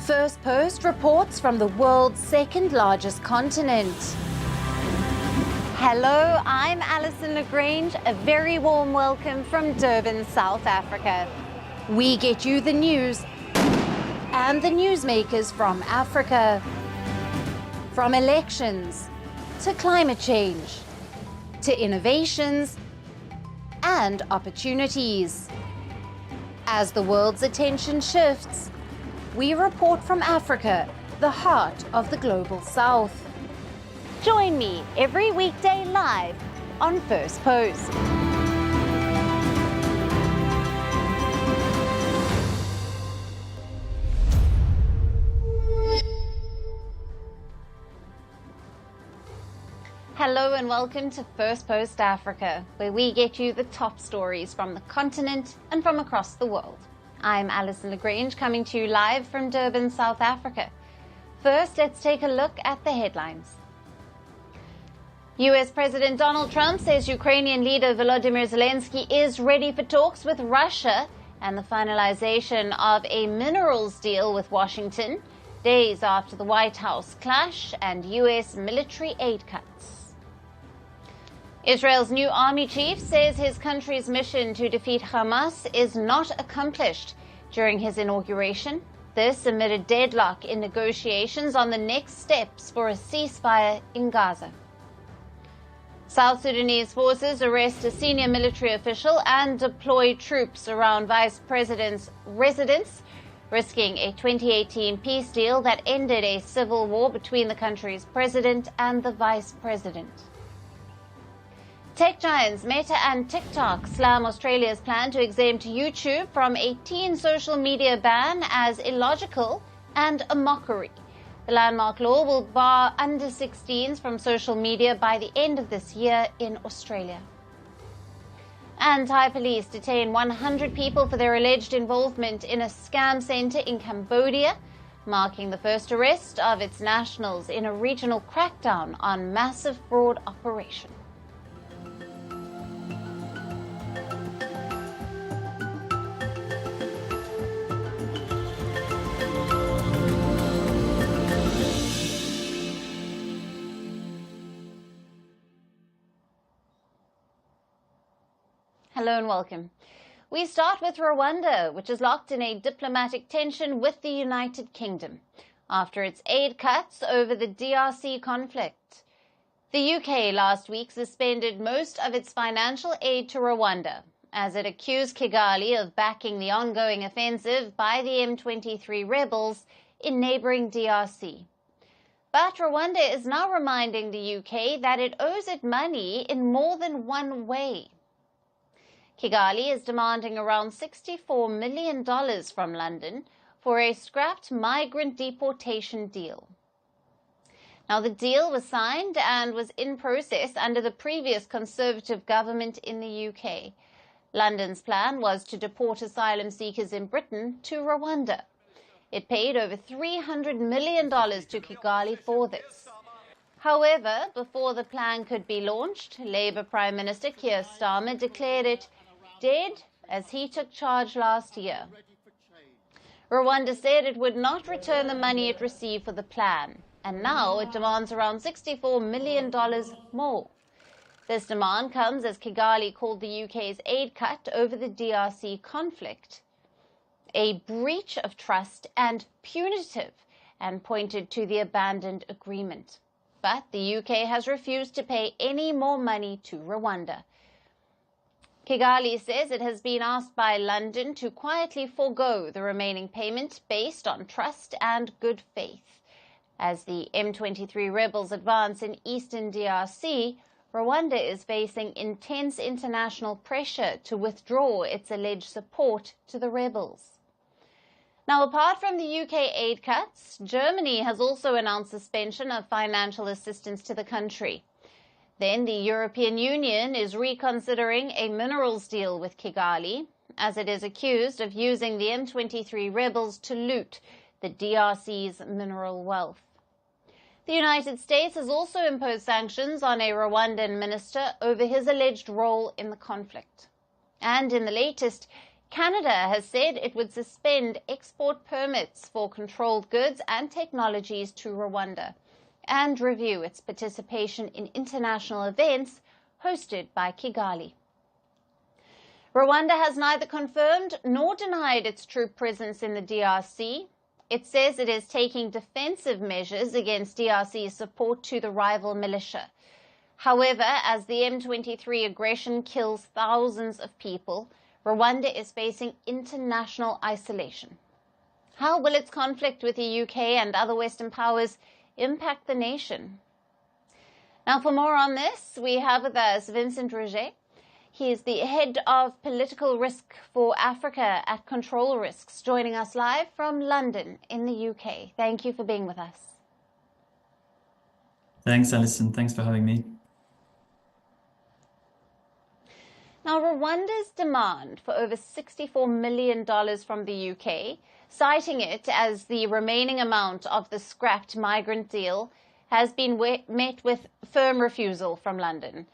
Firstpost reports from the world's second largest continent. Hello, I'm Alison LaGrange. A very warm welcome from Durban, South Africa. We get you the news and the newsmakers from Africa. From elections to climate change to innovations and opportunities. As the world's attention shifts, we report from Africa, the heart of the global south. Join me every weekday live on Firstpost. Hello and welcome to Firstpost Africa, where we get you the top stories from the continent and from across the world. I'm Alison LaGrange, coming to you live from Durban, South Africa. First, let's take a look at the headlines. US President Donald Trump says Ukrainian leader Volodymyr Zelensky is ready for talks with Russia and the finalization of a minerals deal with Washington, days after the White House clash and US military aid cuts. Israel's new army chief says his country's mission to defeat Hamas is not accomplished during his inauguration. This amid a deadlock in negotiations on the next steps for a ceasefire in Gaza. South Sudanese forces arrest a senior military official and deploy troops around Vice President's residence, risking a 2018 peace deal that ended a civil war between the country's president and the vice president. Tech giants Meta and TikTok slam Australia's plan to exempt YouTube from a teen social media ban as illogical and a mockery. The landmark law will bar under 16s from social media by the end of this year in Australia. And Thai police detain 100 people for their alleged involvement in a scam centre in Cambodia, marking the first arrest of its nationals in a regional crackdown on massive fraud operation. Hello and welcome. We start with Rwanda, which is locked in a diplomatic tension with the United Kingdom after its aid cuts over the DRC conflict. The UK last week suspended most of its financial aid to Rwanda as it accused Kigali of backing the ongoing offensive by the M23 rebels in neighbouring DRC. But Rwanda is now reminding the UK that it owes it money in more than one way. Kigali is demanding around $64 million from London for a scrapped migrant deportation deal. Now, the deal was signed and was in process under the previous Conservative government in the UK. London's plan was to deport asylum seekers in Britain to Rwanda. It paid over $300 million to Kigali for this. However, before the plan could be launched, Labour Prime Minister Keir Starmer declared it dead as he took charge last year. Rwanda said it would not return the money it received for the plan, and now it demands around $64 million more. This demand comes as Kigali called the UK's aid cut over the DRC conflict a breach of trust and punitive, and pointed to the abandoned agreement. But the UK has refused to pay any more money to Rwanda. Kigali says it has been asked by London to quietly forego the remaining payment based on trust and good faith. As the M23 rebels advance in eastern DRC, Rwanda is facing intense international pressure to withdraw its alleged support to the rebels. Now, apart from the UK aid cuts, Germany has also announced suspension of financial assistance to the country. Then the European Union is reconsidering a minerals deal with Kigali, as it is accused of using the M23 rebels to loot the DRC's mineral wealth. The United States has also imposed sanctions on a Rwandan minister over his alleged role in the conflict. And in the latest, Canada has said it would suspend export permits for controlled goods and technologies to Rwanda and review its participation in international events hosted by Kigali. Rwanda has neither confirmed nor denied its troop presence in the DRC. It says it is taking defensive measures against DRC's support to the rival militia. However, as the M23 aggression kills thousands of people, Rwanda is facing international isolation. How will its conflict with the UK and other Western powers impact the nation? Now, for more on this, we have with us Vincent Roget. He is the head of political risk for Africa at Control Risks, joining us live from London in the UK. Thank you for being with us. Thanks, Alison. Thanks for having me. Now, Rwanda's demand for over $64 million from the UK, citing it as the remaining amount of the scrapped migrant deal, has been met with firm refusal from London.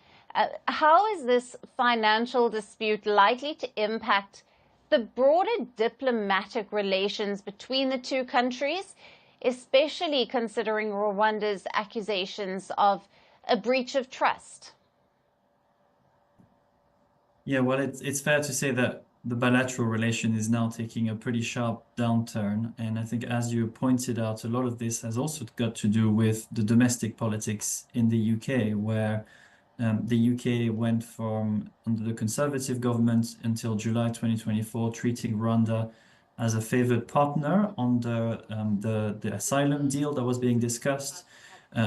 How is this financial dispute likely to impact the broader diplomatic relations between the two countries, especially considering Rwanda's accusations of a breach of trust? Yeah, well, it's fair to say that the bilateral relation is now taking a pretty sharp downturn. And I think, as you pointed out, a lot of this has also got to do with the domestic politics in the UK, where the UK went from under the Conservative government until July 2024, treating Rwanda as a favored partner under the asylum deal that was being discussed,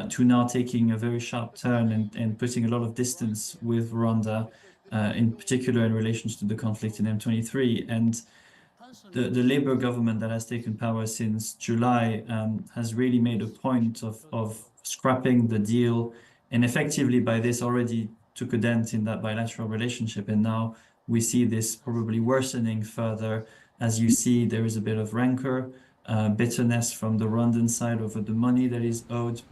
to now taking a very sharp turn and putting a lot of distance with Rwanda, in particular in relation to the conflict in M23. And the Labour government that has taken power since July has really made a point of scrapping the deal, and effectively by this already took a dent in that bilateral relationship. And now we see this probably worsening further. As you see, there is a bit of rancor, bitterness from the Rwandan side over the money that is owed,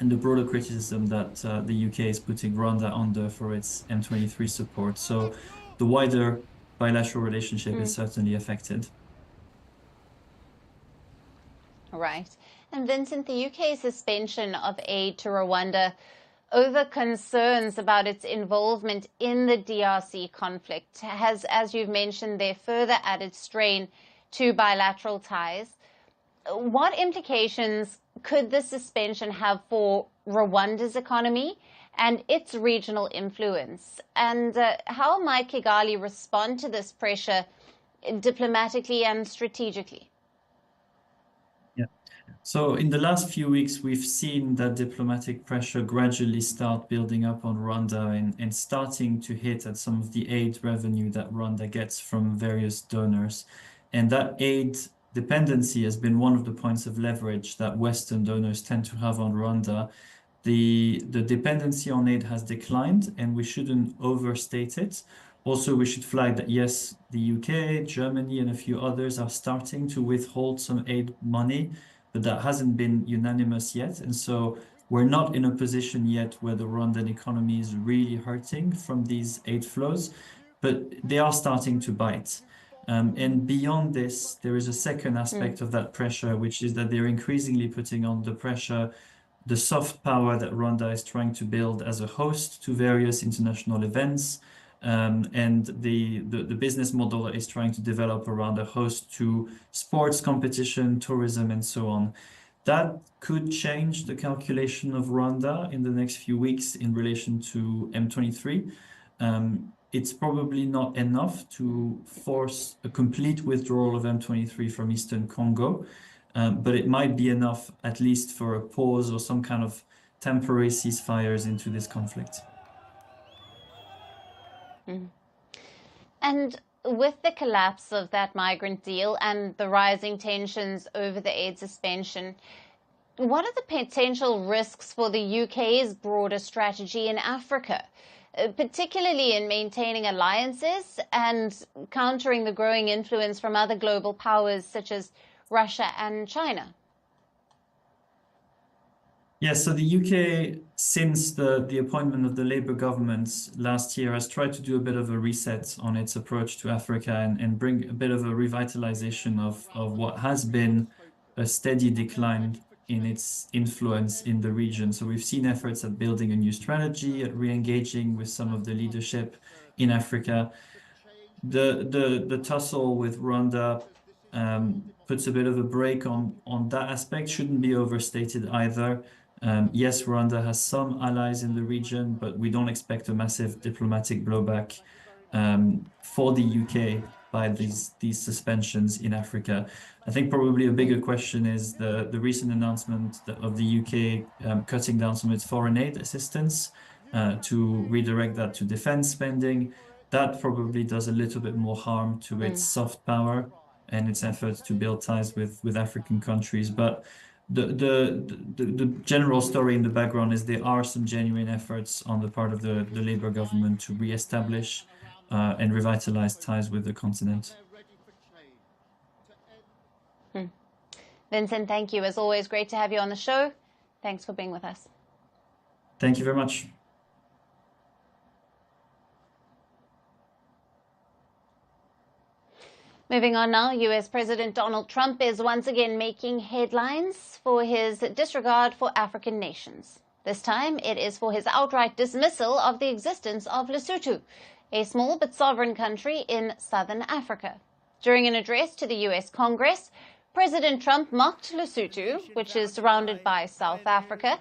and the broader criticism that the UK is putting Rwanda under for its M23 support. So the wider bilateral relationship is certainly affected. Right. And Vincent, the UK's suspension of aid to Rwanda over concerns about its involvement in the DRC conflict has, as you've mentioned, there further added strain to bilateral ties. What implications could the suspension have for Rwanda's economy and its regional influence? And how might Kigali respond to this pressure diplomatically and strategically? Yeah. So in the last few weeks, we've seen that diplomatic pressure gradually start building up on Rwanda and starting to hit at some of the aid revenue that Rwanda gets from various donors. And that aid dependency has been one of the points of leverage that Western donors tend to have on Rwanda. The dependency on aid has declined, and we shouldn't overstate it. Also, we should flag that, yes, the UK, Germany, and a few others are starting to withhold some aid money, but that hasn't been unanimous yet. And so we're not in a position yet where the Rwandan economy is really hurting from these aid flows, but they are starting to bite. And beyond this, there is a second aspect of that pressure, which is that they're increasingly putting on the pressure the soft power that Rwanda is trying to build as a host to various international events, and the business model is trying to develop around a host to sports competition, tourism, and so on. That could change the calculation of Rwanda in the next few weeks in relation to M23. It's probably not enough to force a complete withdrawal of M23 from Eastern Congo, but it might be enough at least for a pause or some kind of temporary ceasefires into this conflict. And with the collapse of that migrant deal and the rising tensions over the aid suspension, what are the potential risks for the UK's broader strategy in Africa, particularly in maintaining alliances and countering the growing influence from other global powers such as Russia and China? Yeah, so the UK, since the appointment of the Labour government last year, has tried to do a bit of a reset on its approach to Africa and bring a bit of a revitalization of what has been a steady decline in its influence in the region. So we've seen efforts at building a new strategy, at re-engaging with some of the leadership in Africa. The tussle with Rwanda puts a bit of a break on that aspect. Shouldn't be overstated either. Yes, Rwanda has some allies in the region, but we don't expect a massive diplomatic blowback for the UK by these suspensions in Africa. I think probably a bigger question is the recent announcement of the UK cutting down some of its foreign aid assistance to redirect that to defense spending. That probably does a little bit more harm to its soft power and its efforts to build ties with African countries. But the general story in the background is there are some genuine efforts on the part of the Labour government to re-establish and revitalize ties with the continent. Vincent, thank you. As always, great to have you on the show. Thanks for being with us. Thank you very much. Moving on now, US President Donald Trump is once again making headlines for his disregard for African nations. This time, it is for his outright dismissal of the existence of Lesotho, a small but sovereign country in southern Africa. During an address to the US Congress, President Trump mocked Lesotho, which is surrounded by South Africa,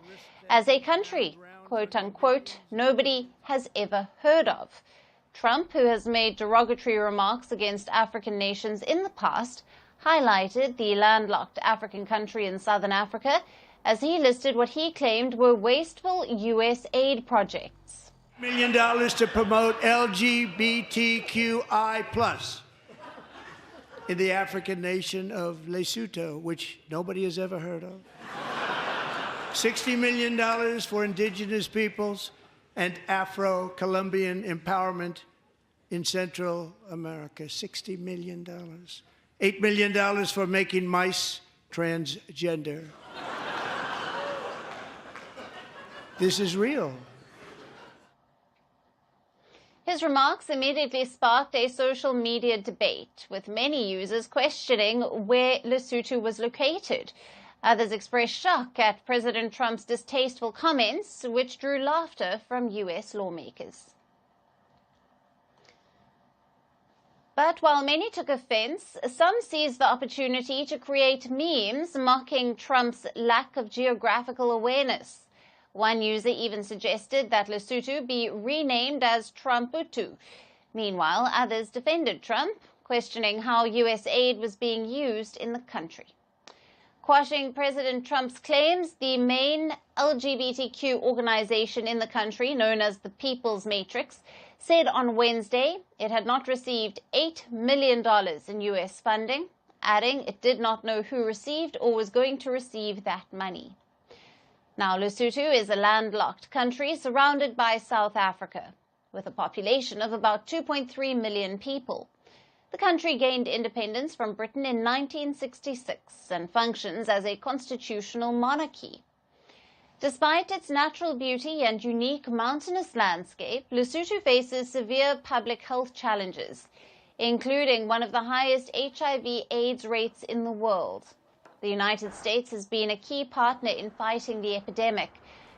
as a country, quote unquote, nobody has ever heard of. Trump, who has made derogatory remarks against African nations in the past, highlighted the landlocked African country in southern Africa as he listed what he claimed were wasteful U.S. aid projects. $1 million to promote LGBTQI+ in the African nation of Lesotho, which nobody has ever heard of. $60 million for indigenous peoples and Afro-Colombian empowerment in Central America. $60 million. $8 million for making mice transgender. This is real. His remarks immediately sparked a social media debate, with many users questioning where Lesotho was located. Others expressed shock at President Trump's distasteful comments, which drew laughter from US lawmakers. But while many took offense, some seized the opportunity to create memes mocking Trump's lack of geographical awareness. One user even suggested that Lesotho be renamed as Trumputu. Meanwhile, others defended Trump, questioning how US aid was being used in the country. Quashing President Trump's claims, the main LGBTQ organization in the country, known as the People's Matrix, said on Wednesday it had not received $8 million in U.S. funding, adding it did not know who received or was going to receive that money. Now, Lesotho is a landlocked country surrounded by South Africa, with a population of about 2.3 million people. The country gained independence from Britain in 1966 and functions as a constitutional monarchy. Despite its natural beauty and unique mountainous landscape, Lesotho faces severe public health challenges, including one of the highest HIV/AIDS rates in the world. The United States has been a key partner in fighting the epidemic,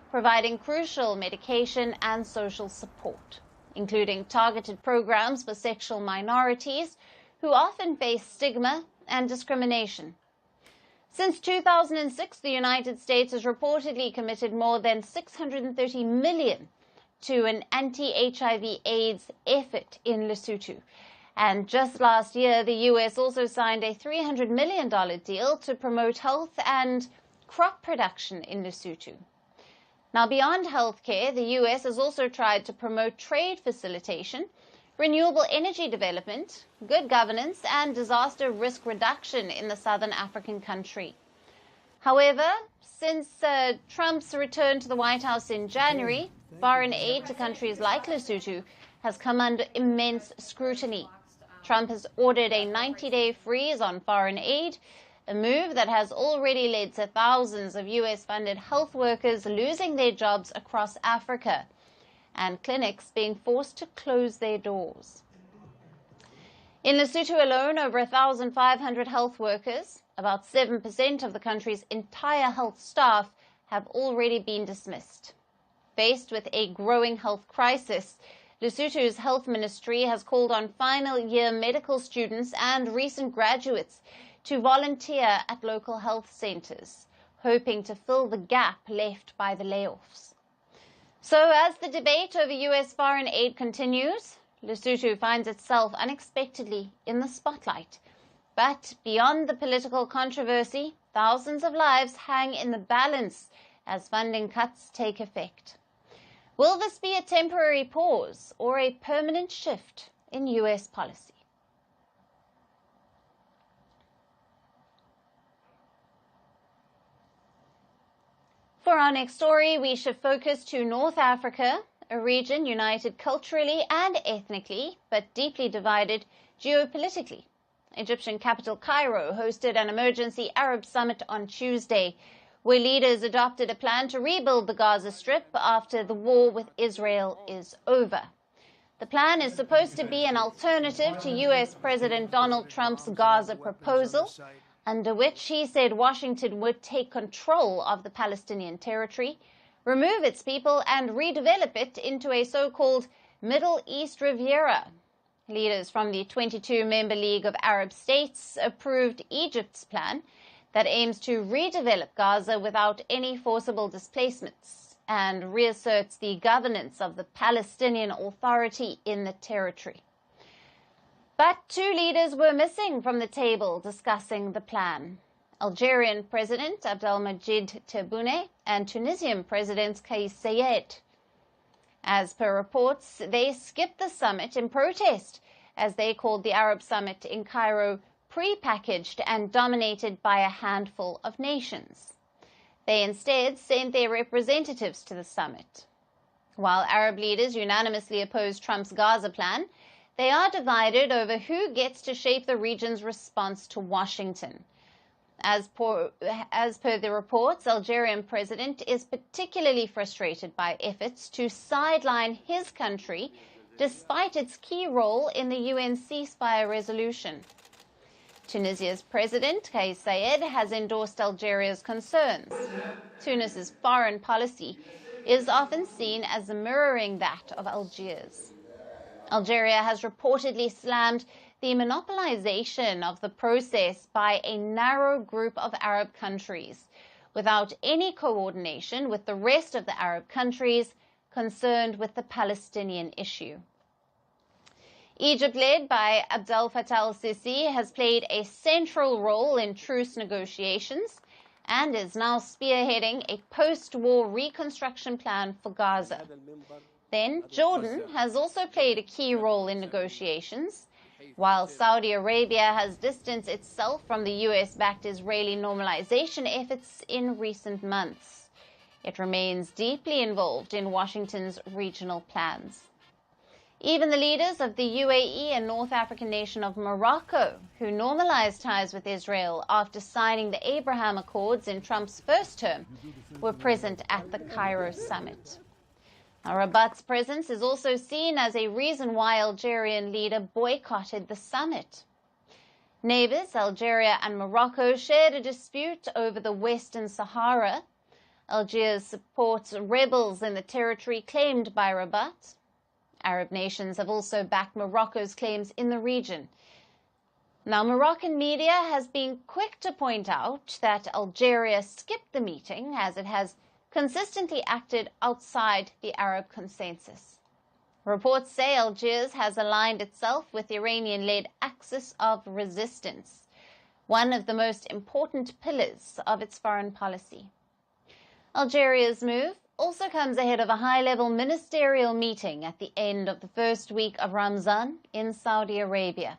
providing crucial medication and social support, including targeted programs for sexual minorities who often face stigma and discrimination. Since 2006, the United States has reportedly committed more than $630 million to an anti-HIV/AIDS effort in Lesotho. And just last year, the U.S. also signed a $300 million deal to promote health and crop production in Lesotho. Now, beyond healthcare, the U.S. has also tried to promote trade facilitation, renewable energy development, good governance, and disaster risk reduction in the southern African country. However, since Trump's return to the White House in January, foreign aid to countries like Lesotho has come under immense scrutiny. Trump has ordered a 90-day freeze on foreign aid, a move that has already led to thousands of US-funded health workers losing their jobs across Africa and clinics being forced to close their doors. In Lesotho alone, over 1,500 health workers, about 7% of the country's entire health staff, have already been dismissed. Faced with a growing health crisis, Lesotho's health ministry has called on final-year medical students and recent graduates to volunteer at local health centres, hoping to fill the gap left by the layoffs. So as the debate over US foreign aid continues, Lesotho finds itself unexpectedly in the spotlight. But beyond the political controversy, thousands of lives hang in the balance as funding cuts take effect. Will this be a temporary pause or a permanent shift in US policy? For our next story, we shift focus to North Africa, a region united culturally and ethnically, but deeply divided geopolitically. Egyptian capital Cairo hosted an emergency Arab summit on Tuesday, where leaders adopted a plan to rebuild the Gaza Strip after the war with Israel is over. The plan is supposed to be an alternative to US President Donald Trump's Gaza proposal, under which he said Washington would take control of the Palestinian territory, remove its people, and redevelop it into a so-called Middle East Riviera. Leaders from the 22-member League of Arab States approved Egypt's plan that aims to redevelop Gaza without any forcible displacements and reasserts the governance of the Palestinian Authority in the territory. But two leaders were missing from the table discussing the plan: Algerian President Abdelmadjid Tebboune and Tunisian President Kais Saied. As per reports, they skipped the summit in protest, as they called the Arab summit in Cairo pre-packaged and dominated by a handful of nations. They instead sent their representatives to the summit. While Arab leaders unanimously oppose Trump's Gaza plan, they are divided over who gets to shape the region's response to Washington. As per the reports, Algerian president is particularly frustrated by efforts to sideline his country despite its key role in the UN ceasefire resolution. Tunisia's president, Kais Saied, has endorsed Algeria's concerns. Tunis's foreign policy is often seen as mirroring that of Algiers. Algeria has reportedly slammed the monopolization of the process by a narrow group of Arab countries, without any coordination with the rest of the Arab countries concerned with the Palestinian issue. Egypt, led by Abdel Fattah al-Sisi, has played a central role in truce negotiations and is now spearheading a post-war reconstruction plan for Gaza. Then, Jordan has also played a key role in negotiations, while Saudi Arabia has distanced itself from the US-backed Israeli normalization efforts in recent months. It remains deeply involved in Washington's regional plans. Even the leaders of the UAE and North African nation of Morocco, who normalized ties with Israel after signing the Abraham Accords in Trump's first term, were present at the Cairo summit. Rabat's presence is also seen as a reason why Algerian leader boycotted the summit. Neighbors Algeria and Morocco shared a dispute over the Western Sahara. Algiers supports rebels in the territory claimed by Rabat. Arab nations have also backed Morocco's claims in the region. Now, Moroccan media has been quick to point out that Algeria skipped the meeting as it has consistently acted outside the Arab consensus. Reports say Algiers has aligned itself with the Iranian-led Axis of Resistance, one of the most important pillars of its foreign policy. Algeria's move also comes ahead of a high-level ministerial meeting at the end of the first week of Ramzan in Saudi Arabia,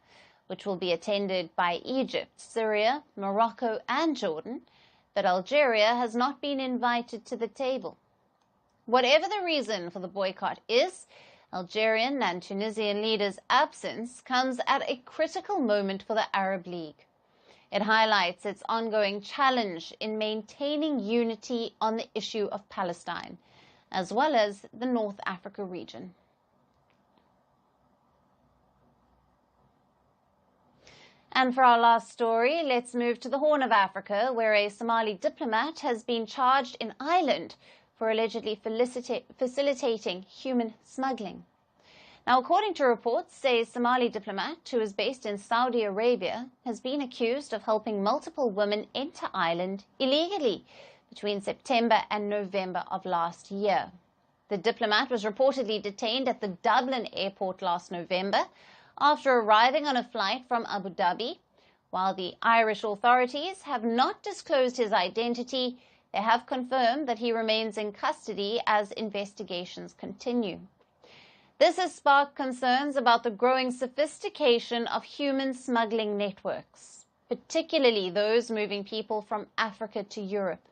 which will be attended by Egypt, Syria, Morocco, and Jordan, but Algeria has not been invited to the table. Whatever the reason for the boycott is, Algerian and Tunisian leaders' absence comes at a critical moment for the Arab League. It highlights its ongoing challenge in maintaining unity on the issue of Palestine, as well as the North Africa region. And for our last story, let's move to the Horn of Africa, where a Somali diplomat has been charged in Ireland for allegedly facilitating human smuggling. Now, according to reports, a Somali diplomat who is based in Saudi Arabia has been accused of helping multiple women enter Ireland illegally between September and November of last year. The diplomat was reportedly detained at the Dublin airport last November after arriving on a flight from Abu Dhabi. While the Irish authorities have not disclosed his identity, they have confirmed that he remains in custody as investigations continue. This has sparked concerns about the growing sophistication of human smuggling networks, particularly those moving people from Africa to Europe.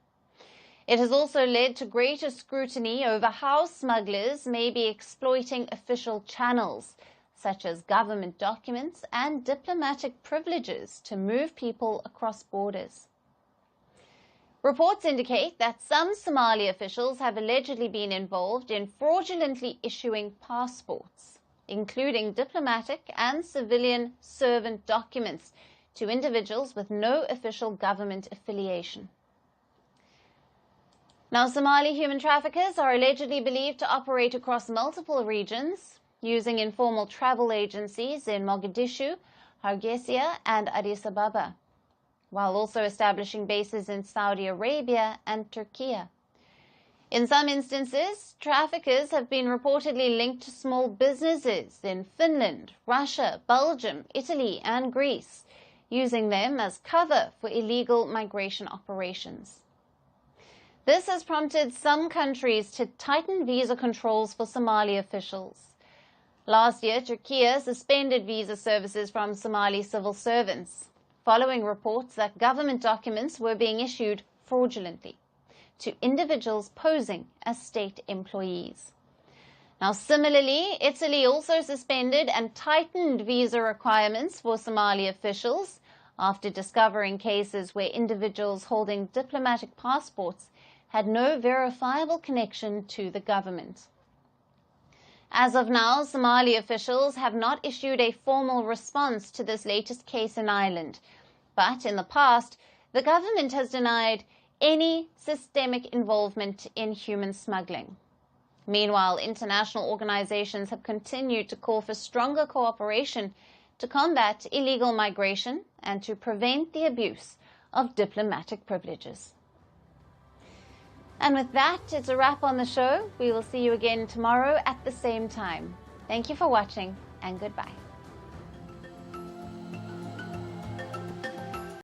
It has also led to greater scrutiny over how smugglers may be exploiting official channels, such as government documents and diplomatic privileges, to move people across borders. Reports indicate that some Somali officials have allegedly been involved in fraudulently issuing passports, including diplomatic and civilian servant documents, to individuals with no official government affiliation. Now, Somali human traffickers are allegedly believed to operate across multiple regions, using informal travel agencies in Mogadishu, Hargeisa, and Addis Ababa, while also establishing bases in Saudi Arabia and Turkey. In some instances, traffickers have been reportedly linked to small businesses in Finland, Russia, Belgium, Italy, and Greece, using them as cover for illegal migration operations. This has prompted some countries to tighten visa controls for Somali officials. Last year, Turkey suspended visa services from Somali civil servants, following reports that government documents were being issued fraudulently to individuals posing as state employees. Now, similarly, Italy also suspended and tightened visa requirements for Somali officials after discovering cases where individuals holding diplomatic passports had no verifiable connection to the government. As of now, Somali officials have not issued a formal response to this latest case in Ireland, but in the past, the government has denied any systemic involvement in human smuggling. Meanwhile, international organizations have continued to call for stronger cooperation to combat illegal migration and to prevent the abuse of diplomatic privileges. And with that, it's a wrap on the show. We will see you again tomorrow at the same time. Thank you for watching, and goodbye.